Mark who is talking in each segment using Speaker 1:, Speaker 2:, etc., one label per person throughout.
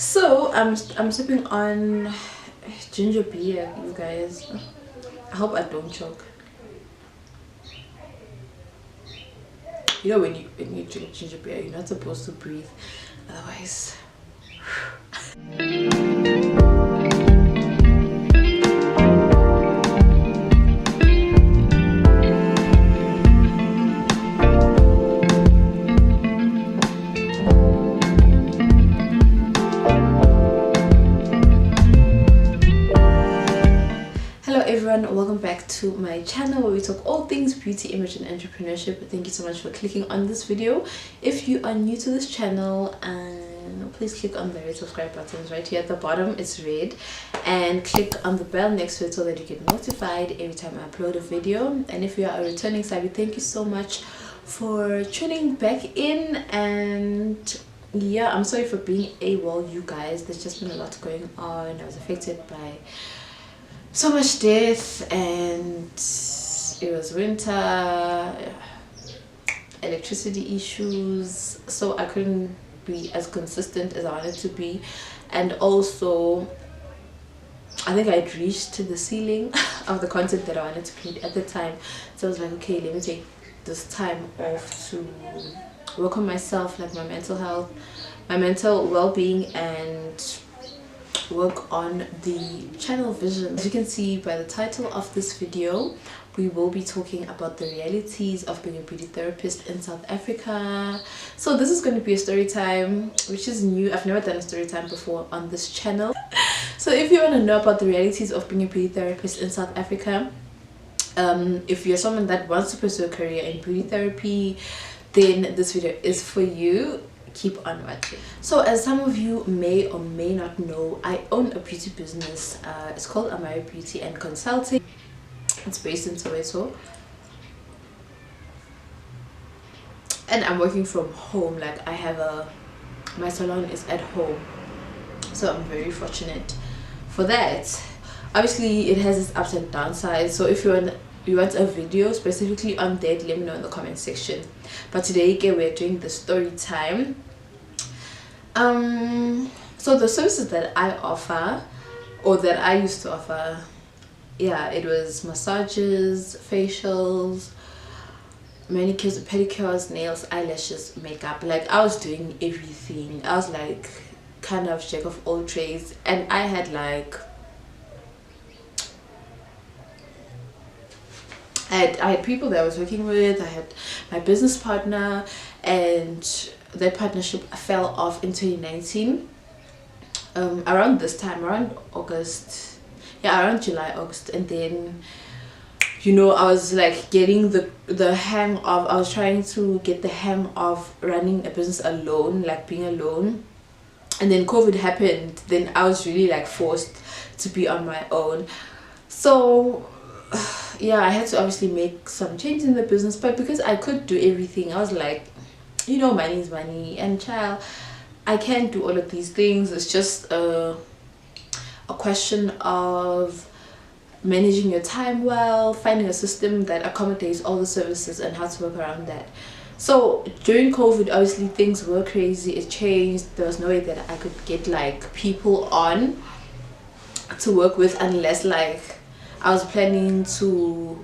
Speaker 1: So I'm sipping on ginger beer, you guys. I hope I don't choke. You know, when you drink ginger beer, you're not supposed to breathe, otherwise. Welcome back to my channel where we talk all things beauty, image and entrepreneurship. Thank you so much for clicking on this video. If you are new to this channel, and please click on the red subscribe buttons right here at the bottom. It's red, and click on the bell next to it so that you get notified every time I upload a video. And if you are a returning subscriber, thank you so much for tuning back in. And yeah, I'm sorry for being AWOL, you guys. There's just been a lot going on. I was affected by so much death, and it was winter, electricity issues, so I couldn't be as consistent as I wanted to be. And also I think I'd reached to the ceiling of the content that I wanted to create at the time, so I was like, okay, let me take this time off to work on myself, like my mental health, my mental well-being, and work on the channel vision. As you can see by the title of this video, we will be talking about the realities of being a beauty therapist in South Africa. So this is going to be a story time, which is new. I've never done a story time before on this channel. So if you want to know about the realities of being a beauty therapist in South Africa, if you're someone that wants to pursue a career in beauty therapy, then this video is for you. Keep on watching. So as some of you may or may not know, I own a beauty business. It's called Amari Beauty and Consulting. It's based in Soweto, and I'm working from home. Like, I have my salon is at home, so I'm very fortunate for that. Obviously it has its ups and downsides, so if you want a video specifically on that, let me know in the comment section. But today we're doing the story time. So the services that I offer, or that I used to offer, yeah, it was massages, facials, manicures, pedicures, nails, eyelashes, makeup. Like, I was doing everything. I was like kind of jack of all trades, and I had I had people that I was working with. I had my business partner, and that partnership fell off in 2019. Around this time, around August, yeah, around July, August. And then, you know, I was like getting the hang of, I was trying to get the hang of running a business alone, like being alone. And then COVID happened. Then I was really like forced to be on my own. So yeah, I had to obviously make some changes in the business, but because I could do everything, I was like, you know, money is money, and child, I can't do all of these things. It's just a question of managing your time well, finding a system that accommodates all the services, and how to work around that. So during COVID, obviously things were crazy. It changed. There was no way that I could get like people on to work with, unless like I was planning to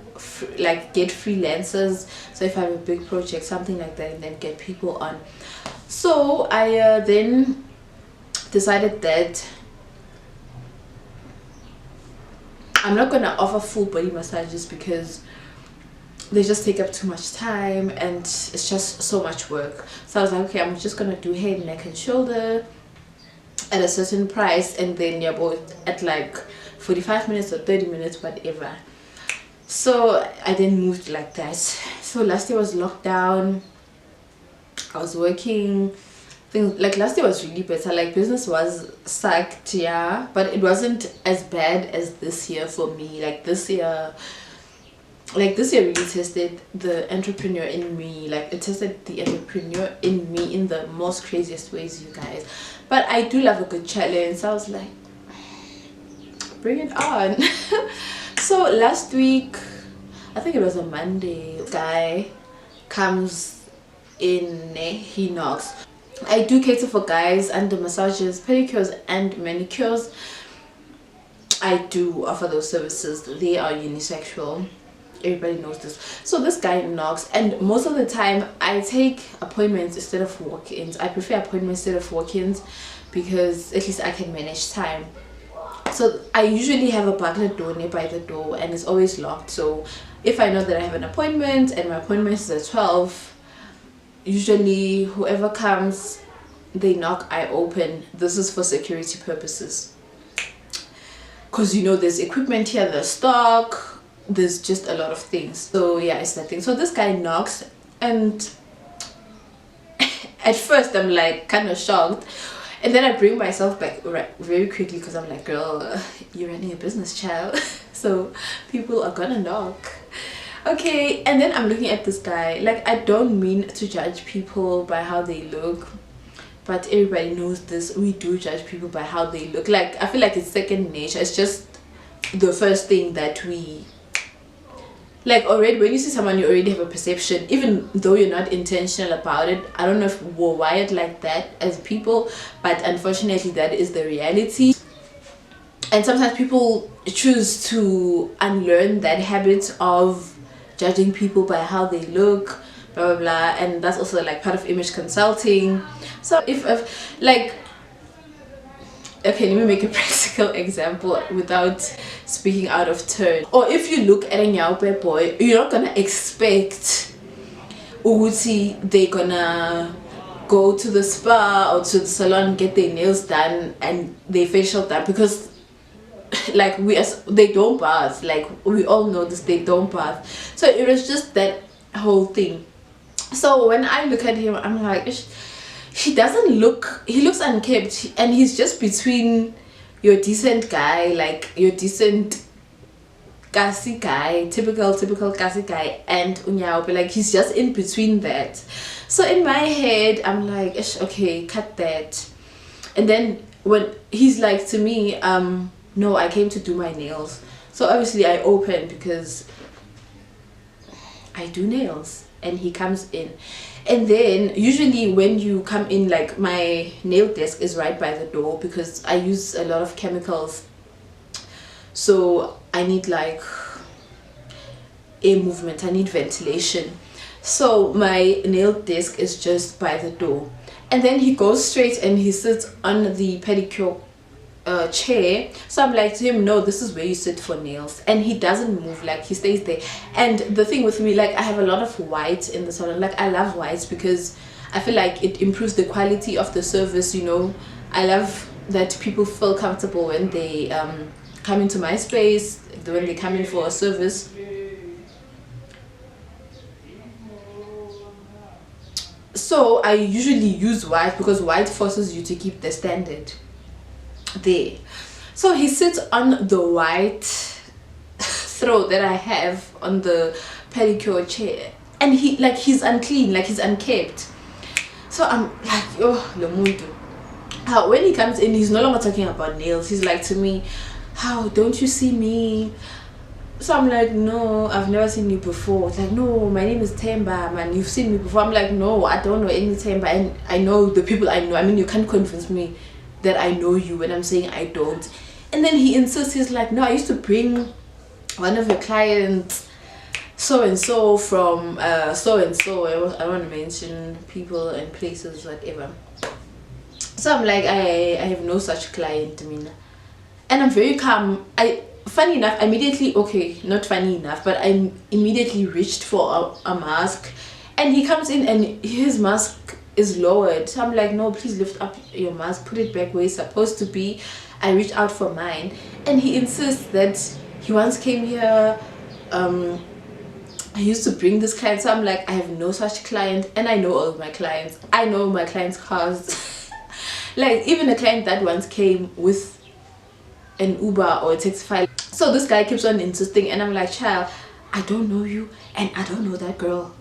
Speaker 1: like get freelancers. So if I have a big project, something like that, and then get people on. So I then decided that I'm not gonna offer full body massages because they just take up too much time, and it's just so much work. So I was like, okay, I'm just gonna do head, neck and shoulder at a certain price, and then you're both at like 45 minutes or 30 minutes, whatever. So I then moved like that. So last year was lockdown. I was working. Things like last year was really better. Like, business was sucked, yeah, but it wasn't as bad as this year for me. Like this year really tested the entrepreneur in me. Like, it tested the entrepreneur in me in the most craziest ways, you guys. But I do love a good challenge, so I was like, bring it on. So last week, I think it was a Monday, guy comes in, he knocks. I do cater for guys and the massages, pedicures and manicures. I do offer those services. They are unisexual. Everybody knows this. So this guy knocks, and most of the time I take appointments instead of walk-ins. I prefer appointments instead of walk-ins because at least I can manage time. So I usually have a butler door nearby the door, and it's always locked. So if I know that I have an appointment and my appointment is at 12, usually whoever comes, they knock, I open. This is for security purposes, because you know there's equipment here, there's stock, there's just a lot of things. So yeah, it's that thing. So this guy knocks, and at first I'm like kind of shocked, and then I bring myself back very quickly, because I'm like, girl, you're running a business, child. So people are gonna knock. Okay, and then I'm looking at this guy. Like, I don't mean to judge people by how they look, but everybody knows this. We do judge people by how they look. Like, I feel like it's second nature. It's just the first thing that we like. Already when you see someone, you already have a perception, even though you're not intentional about it. I don't know if we're wired like that as people, but unfortunately that is the reality. And sometimes people choose to unlearn that habit of judging people by how they look, blah blah blah, and that's also like part of image consulting. So if like, okay, let me make a practical example without speaking out of turn. Or if you look at a nyaupe boy, you're not gonna expect uguti they're gonna go to the spa or to the salon, get their nails done and their facial done, because like they don't bath. Like, we all know this, they don't bath. So it was just that whole thing. So when I look at him, I'm like, he doesn't look, he looks unkempt, and he's just between your decent guy, like your decent kasi guy, typical kasi guy, and unyaupe. Like, he's just in between that. So in my head I'm like, okay, cut that. And then when he's like to me, no, I came to do my nails. So obviously I open because I do nails, and he comes in. And then usually when you come in, like, my nail desk is right by the door because I use a lot of chemicals, so I need like air movement, I need ventilation. So my nail desk is just by the door, and then he goes straight and he sits on the pedicure chair. So I'm like to him, no, this is where you sit for nails, and he doesn't move, like he stays there. And the thing with me, like, I have a lot of white in the salon. Like, I love whites because I feel like it improves the quality of the service, you know. I love that people feel comfortable when they come into my space, when they come in for a service. So I usually use white because white forces you to keep the standard there. So he sits on the white throw that I have on the pedicure chair, and he's unclean, like he's unkept. So I'm like, oh, Lomuntu. How when he comes in, he's no longer talking about nails. He's like to me, how don't you see me? So I'm like, no, I've never seen you before. It's like, no, my name is Temba, man, you've seen me before. I'm like, no, I don't know any Temba, and I know the people I know. I mean, you can't convince me that I know you when I'm saying I don't. And then he insists, he's like, no, I used to bring one of your clients, so and so, from so and so. I don't want to mention people and places, whatever. So I'm like, I have no such client, Mina. And I'm very calm. Funny enough, immediately, okay, not funny enough, but I immediately reached for a mask, and he comes in and his mask is lowered. So I'm like, no, please lift up your mask, put it back where it's supposed to be. I reach out for mine, and he insists that he once came here, I used to bring this client. So I'm like, I have no such client, and I know all of my clients. I know my clients' cars. Like, even a client that once came with an Uber or a Taxify. So this guy keeps on insisting, and I'm like, child, I don't know you, and I don't know that girl.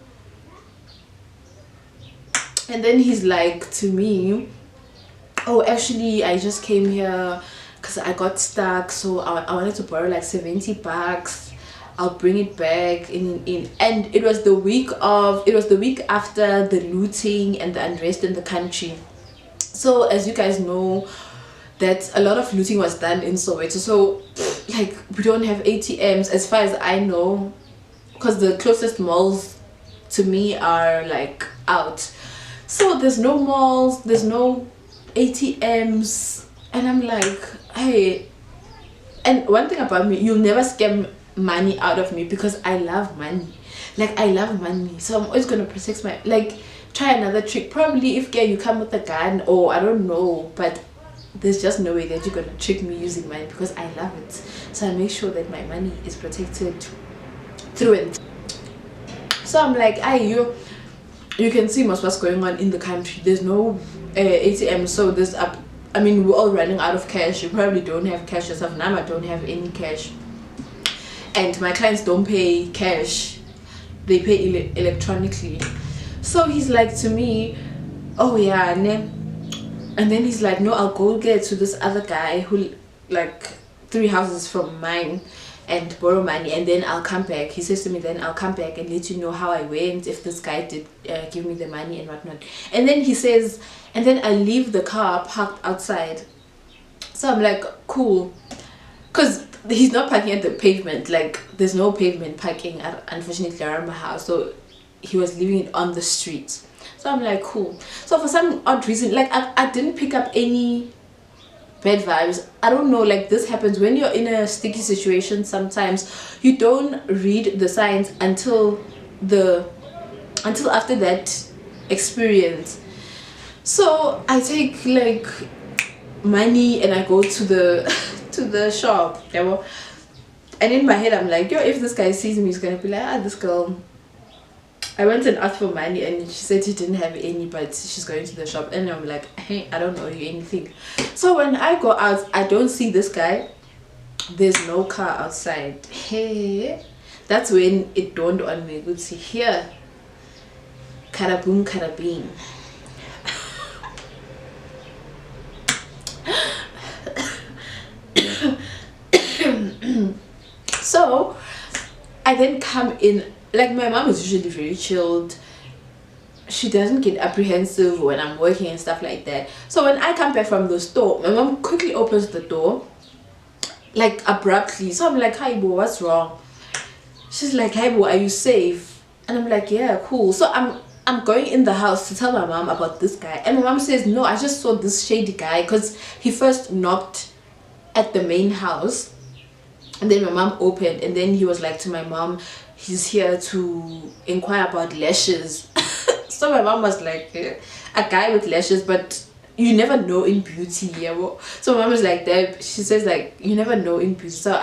Speaker 1: And then he's like to me, oh, actually, I just came here because I got stuck, so I wanted to borrow like 70 bucks. I'll bring it back in. And it was the week after the looting and the unrest in the country. So as you guys know, that a lot of looting was done in Soweto, so like we don't have ATMs as far as I know, because the closest malls to me are like out. So there's no malls, there's no ATMs, and I'm like, hey. And one thing about me, you'll never scam money out of me because I love money. Like, I love money, so I'm always gonna protect my, like, try another trick. Probably if you come with a gun, or I don't know, but there's just no way that you're gonna trick me using money because I love it. So I make sure that my money is protected through it. So I'm like, you can see most what's going on in the country. There's no ATM, so there's up. I mean, we're all running out of cash. You probably don't have cash yourself. Now I don't have any cash, and my clients don't pay cash; they pay electronically. So he's like to me, "Oh yeah," and then he's like, "No, I'll go get to this other guy who like 3 houses from mine and borrow money, and then I'll come back." He says to me, "Then I'll come back and let you know how I went, if this guy did give me the money and whatnot." And then he says, and then I leave the car parked outside. So I'm like, cool, because he's not parking at the pavement. Like, there's no pavement parking unfortunately around my house, so he was leaving it on the street. So I'm like, cool. So for some odd reason, like, I didn't pick up any bad vibes. I don't know, like, this happens when you're in a sticky situation. Sometimes you don't read the signs until after that experience. So I take like money and I go to the to the shop, you know? And in my head I'm like, yo, if this guy sees me, he's gonna be like, ah, this girl, I went and asked for money and she said she didn't have any, but she's going to the shop. And I'm like, hey, I don't owe you anything. So when I go out, I don't see this guy. There's no car outside. Hey, that's when it dawned on me. Good see here. Karaboom, karabing. So I then come in. Like, my mom is usually very chilled. She doesn't get apprehensive when I'm working and stuff like that. So when I come back from the store, my mom quickly opens the door, like, abruptly. So I'm like, hi, Bo, what's wrong? She's like, hi, Bo, are you safe? And I'm like, yeah, cool. So I'm going in the house to tell my mom about this guy. And my mom says, no, I just saw this shady guy, because he first knocked at the main house. And then my mom opened, and then he was like to my mom, he's here to inquire about lashes. So my mom was like, a guy with lashes, but you never know in beauty, yeah. So my mom was like that. She says, like, you never know in beauty. So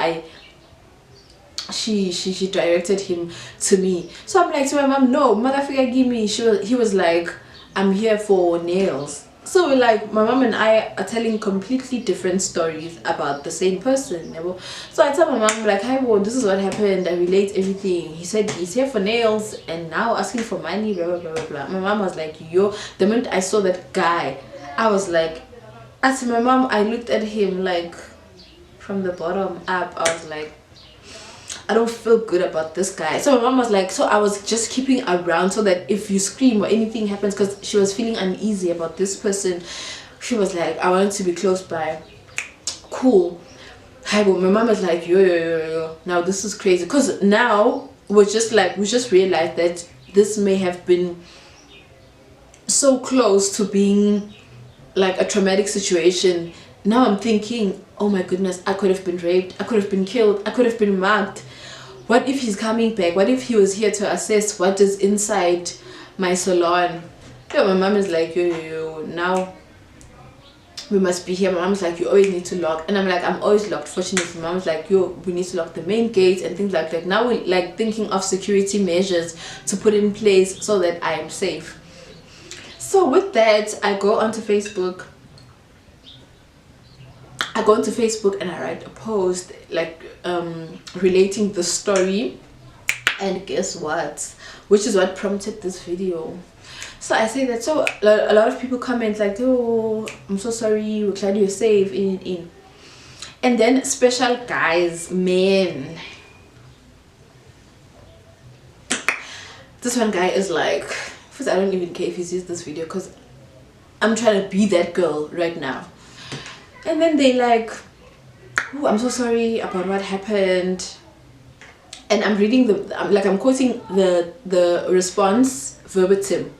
Speaker 1: she directed him to me. So I'm like to my mom, no, motherfucker, give me. He was like, I'm here for nails. So we're like, my mom and I are telling completely different stories about the same person. So I tell my mom, like, hi, well, this is what happened. I relate everything. He said he's here for nails and now asking for money, blah, blah, blah, blah, blah. My mom was like, yo, the minute I saw that guy, I was like, as my mom, I looked at him like from the bottom up. I was like, I don't feel good about this guy. So my mom was like, so I was just keeping around so that if you scream or anything happens, because she was feeling uneasy about this person. She was like, I wanted to be close by. Cool. Hi, but my mom was like, yo. Now this is crazy, because now we just realized that this may have been so close to being like a traumatic situation. Now I'm thinking, oh my goodness, I could have been raped, I could have been killed, I could have been mugged. What if he's coming back? What if he was here to assess what is inside my salon? Yeah, my mom is like, yo, now we must be here. My mom's like, you always need to lock. And I'm like, I'm always locked. Fortunately, my mom's like, yo, we need to lock the main gate and things like that. Now we're like thinking of security measures to put in place so that I am safe. So with that, I go onto Facebook. And I write a post like relating the story, and guess what, which is what prompted this video. So I say that, so a lot of people comment like, oh, I'm so sorry, we're glad you're safe, and then special guys, men. This one guy is like, first, I don't even care if he sees this video, because I'm trying to be that girl right now. And then they like, oh, I'm so sorry about what happened. And I'm reading I'm quoting the response verbatim.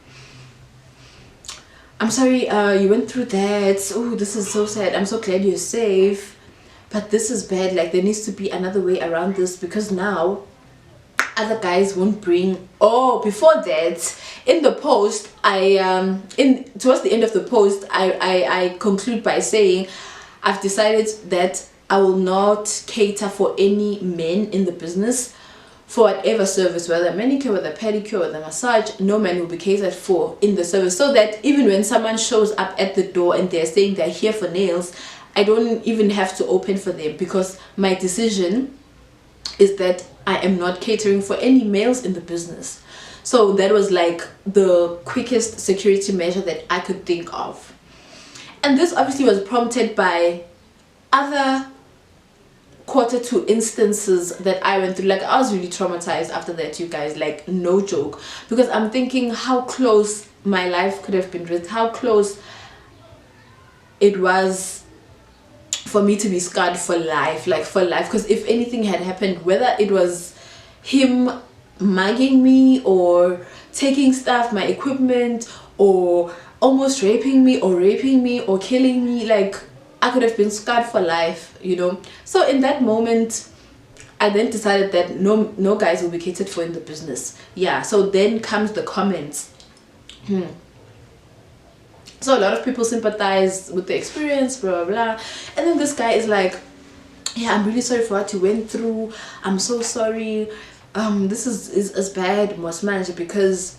Speaker 1: I'm sorry, you went through that. Oh, this is so sad. I'm so glad you're safe. But this is bad. Like, there needs to be another way around this, because now other guys won't bring. Oh, before that, in the post, towards the end of the post, I conclude by saying, I've decided that I will not cater for any men in the business for whatever service, whether manicure, whether pedicure, whether massage. No man will be catered for in the service, so that even when someone shows up at the door and they're saying they're here for nails, I don't even have to open for them, because my decision is that I am not catering for any males in the business. So that was like the quickest security measure that I could think of. And this obviously was prompted by other Q2 instances that I went through. Like, I was really traumatized after that, you guys, like, no joke, because I'm thinking how close my life could have been risked, how close it was for me to be scarred for life, like for life. Because if anything had happened, whether it was him mugging me or taking stuff, my equipment, or almost raping me or killing me, like, I could have been scarred for life, you know. So in that moment, I then decided that no guys will be catered for in the business. Yeah, so then comes the comments. So a lot of people sympathize with the experience, blah, blah, blah. And then this guy is like, yeah, I'm really sorry for what you went through. I'm so sorry. This is as bad, must manage, because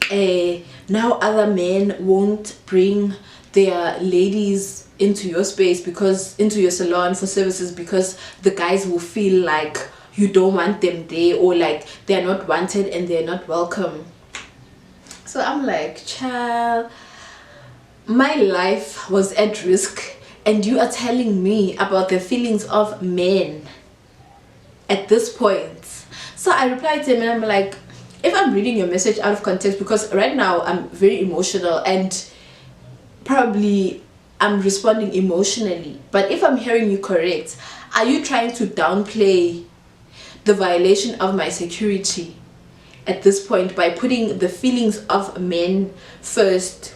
Speaker 1: now other men won't bring their ladies into your space, because into your salon for services, because the guys will feel like you don't want them there, or like they're not wanted and they're not welcome. So I'm like, child, my life was at risk and you are telling me about the feelings of men at this point. So I replied to him and I'm like, if I'm reading your message out of context, because right now I'm very emotional and probably I'm responding emotionally, but if I'm hearing you correct, are you trying to downplay the violation of my security at this point by putting the feelings of men first?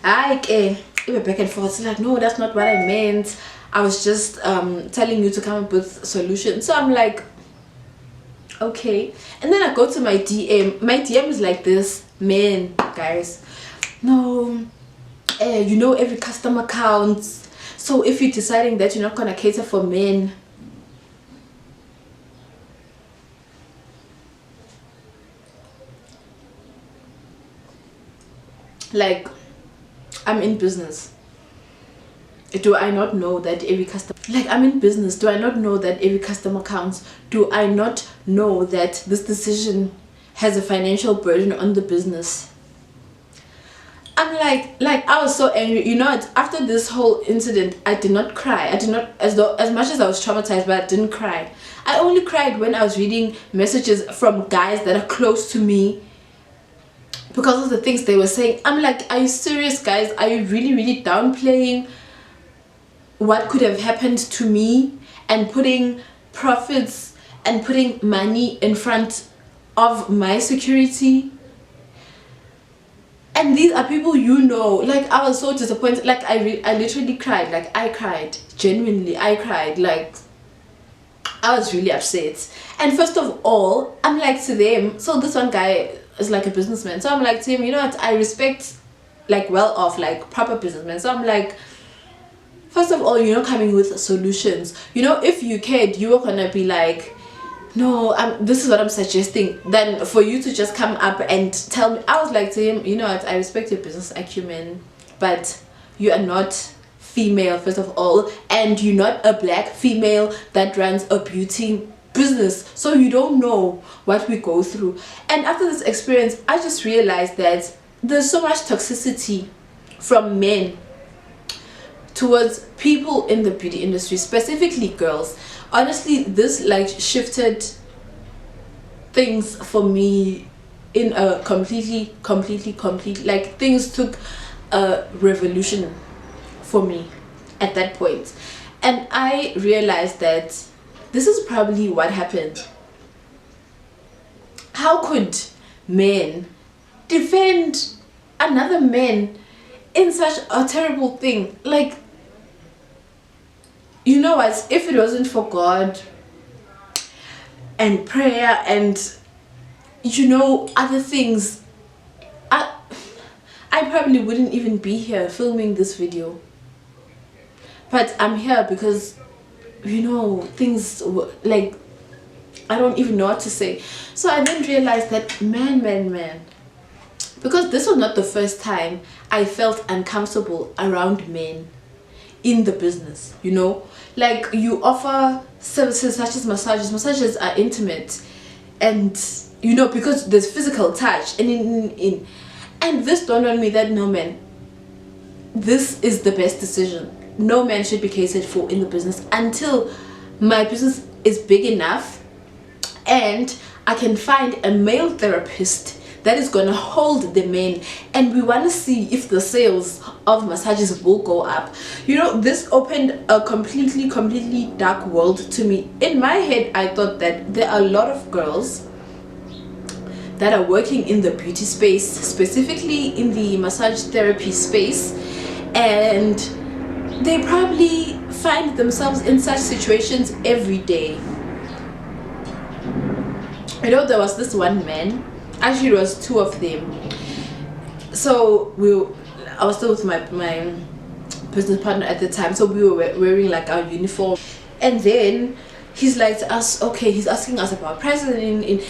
Speaker 1: Even back and forth, like, no, that's not what I meant. I was just telling you to come up with solutions. So I'm like, okay. And then I go to my DM. My DM is like this, man, guys, no, you know, every customer counts. So if you're deciding that you're not gonna cater for men, like, I'm in business. Do I not know that every customer, like, I'm in business, do I not know that every customer counts? Do I not know that this decision has a financial burden on the business? I'm like I was so angry, you know. After this whole incident, I did not cry. I did not, as much as I was traumatized, but I didn't cry. I only cried when I was reading messages from guys that are close to me, because of the things they were saying. I'm like, are you serious, guys? Are you really downplaying what could have happened to me and putting profits and putting money in front of my security? And these are people, you know. Like, I was so disappointed. Like, I literally cried. Like, I cried, genuinely, I cried. Like, I was really upset. And first of all, I'm like to them, so this one guy is like a businessman, so I'm like to him, you know what, I respect like well off, like proper businessmen. So I'm like, first of all, you're not coming with solutions. You know, if you cared, you were gonna be like, no, this is what I'm suggesting, then for you to just come up and tell me. I was like to him, you know what, I respect your business acumen, but you are not female, first of all, and you're not a black female that runs a beauty business, so you don't know what we go through. And after this experience, I just realized that there's so much toxicity from men towards people in the beauty industry, specifically girls. Honestly, this like shifted things for me in a completely, like things took a revolution for me at that point. And I realized that this is probably what happened. How could men defend another man in such a terrible thing? Like, you know what, if it wasn't for God and prayer and, you know, other things, I probably wouldn't even be here filming this video. But I'm here because, you know, things like, I don't even know what to say. So I then realized that man, because this was not the first time I felt uncomfortable around men in the business, you know. Like, you offer services such as massages are intimate, and, you know, because there's physical touch, and and this dawned on me that no, man, this is the best decision. No man should be catered for in the business until my business is big enough and I can find a male therapist that is gonna hold the men, and we want to see if the sales of massages will go up. You know, this opened a completely dark world to me. In my head, I thought that there are a lot of girls that are working in the beauty space, specifically in the massage therapy space, and they probably find themselves in such situations every day. You know, there was this one man, actually it was two of them. So I was still with my business partner at the time, so we were wearing like our uniform, and then he's like to us, okay, he's asking us about prices,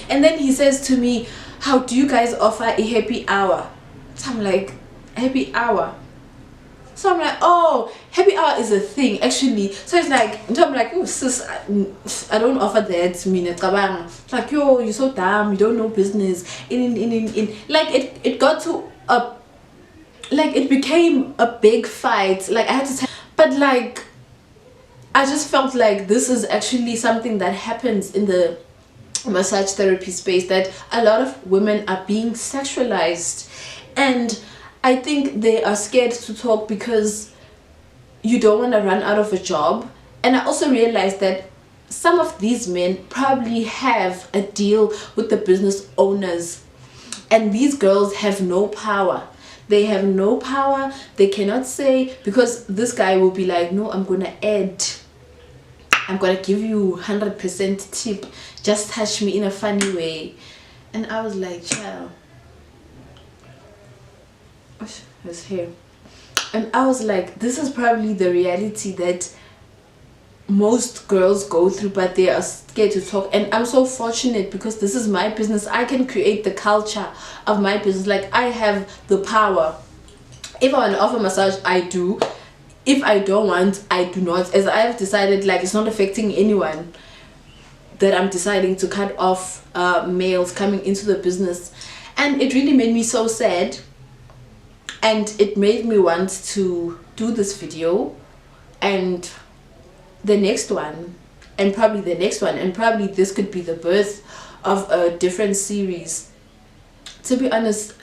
Speaker 1: and then he says to me, how do you guys offer a happy hour? So I'm like, happy hour? So I'm like, oh, happy hour is a thing actually. So it's like, I'm like, oh sis, I don't offer that. Like, yo, you're so dumb, you don't know business. Like, it got to a, like, it became a big fight. Like, I had to tell, but like, I just felt like this is actually something that happens in the massage therapy space, that a lot of women are being sexualized, and I think they are scared to talk because you don't want to run out of a job. And I also realized that some of these men probably have a deal with the business owners, and these girls have no power. They have no power. They cannot say, because this guy will be like, no, I'm gonna give you 100% tip, just touch me in a funny way. And I was like, child, his hair. And I was like, this is probably the reality that most girls go through, but they are scared to talk. And I'm so fortunate because this is my business. I can create the culture of my business. Like, I have the power. If I want to offer massage, I do. If I don't want, I do not. As I have decided, like, it's not affecting anyone, that I'm deciding to cut off males coming into the business. And it really made me so sad, and it made me want to do this video and the next one, and probably the next one, and probably this could be the birth of a different series. To be honest,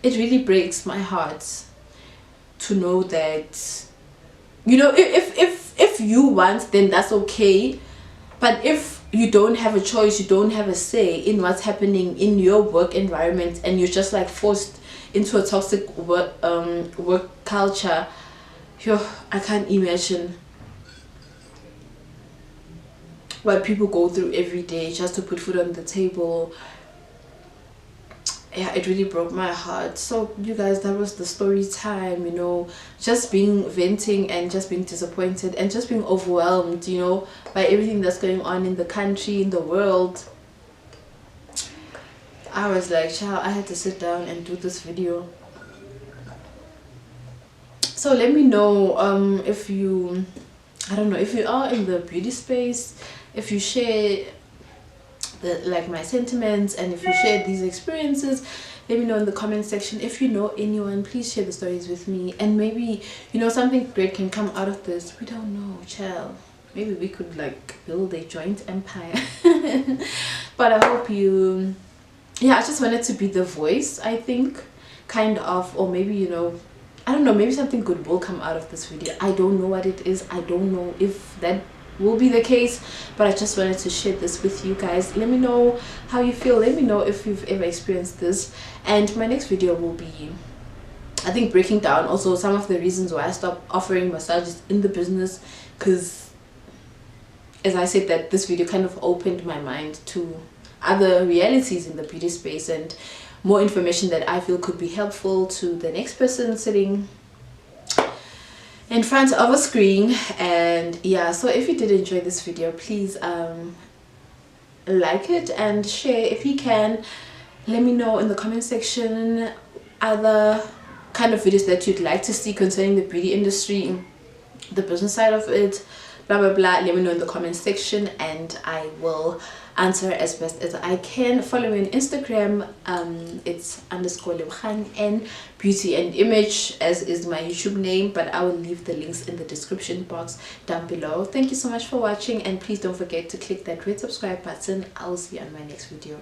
Speaker 1: it really breaks my heart to know that, you know, if you want, then that's okay. But if you don't have a choice, you don't have a say in what's happening in your work environment, and you're just like forced into a toxic work culture, I can't imagine what people go through every day just to put food on the table. Yeah, it really broke my heart. So you guys, that was the story time, you know, just venting and just being disappointed and just being overwhelmed, you know, by everything that's going on in the country, in the world. I was like, child, I had to sit down and do this video. So let me know if you, I don't know, if you are in the beauty space, if you share like my sentiments, and if you share these experiences, let me know in the comment section. If you know anyone, please share the stories with me, and maybe, you know, something great can come out of this. We don't know, child. Maybe we could like build a joint empire. But I hope you yeah, I just wanted to be the voice, I think, kind of, or maybe, you know, I don't know, maybe something good will come out of this video. I don't know what it is. I don't know if that will be the case, but I just wanted to share this with you guys. Let me know how you feel. Let me know if you've ever experienced this. And my next video will be, I think, breaking down also some of the reasons why I stopped offering massages in the business, because as I said, that this video kind of opened my mind to other realities in the beauty space and more information that I feel could be helpful to the next person sitting in front of a screen. And yeah, so if you did enjoy this video, please like it and share if you can. Let me know in the comment section other kind of videos that you'd like to see concerning the beauty industry, the business side of it, blah blah blah. Let me know in the comment section and I will answer as best as I can. Follow me on Instagram, it's _Lebogang and beauty and image, as is my YouTube name, but I will leave the links in the description box down below. Thank you so much for watching, and please don't forget to click that red subscribe button. I will see you on my next video.